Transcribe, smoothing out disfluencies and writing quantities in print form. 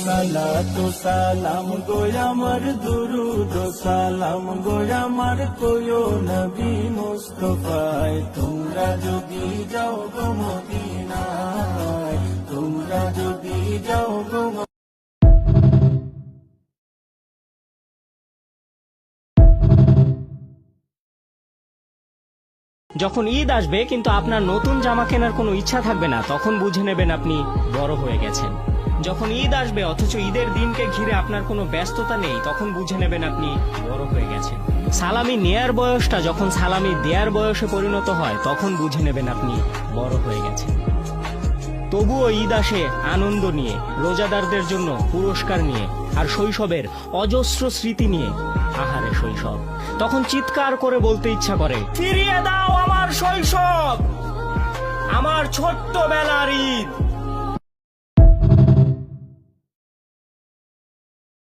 সালাতু সালাম গো আমার দুরুদ সালাম গো আমার কোয়ো নবী মুস্তাফায় তোমরা যদি যাও গো মদিনায় তোমরা যদি যাও গো যখন ঈদ আসবে কিন্তু আপনার নতুন জামা কেনার কোনো ইচ্ছা থাকবে না, তখন বুঝে নেবেন আপনি বড় হয়ে গেছেন। যখন ঈদ আসবে অথচ ঈদের দিনকে ঘিরে আপনার কোনো ব্যস্ততা নেই, তখন বুঝে নেবেন আপনি বড় হয়ে গেছেন। সালামি নেয়ার বয়সটা যখন সালামি দেয়ার বয়সে পরিণত হয়, তখন বুঝে নেবেন আপনি বড় হয়ে গেছেন। তবুও ঈদ আসে আনন্দ নিয়ে, রোজাদারদের জন্য পুরস্কার নিয়ে, আর শৈশবের অজস্র স্মৃতি নিয়ে। আহারে শৈশব, তখন চিৎকার করে বলতে ইচ্ছা করে, ফিরিয়ে দাও আমার শৈশব, আমার ছোট্টবেলার ঈদ।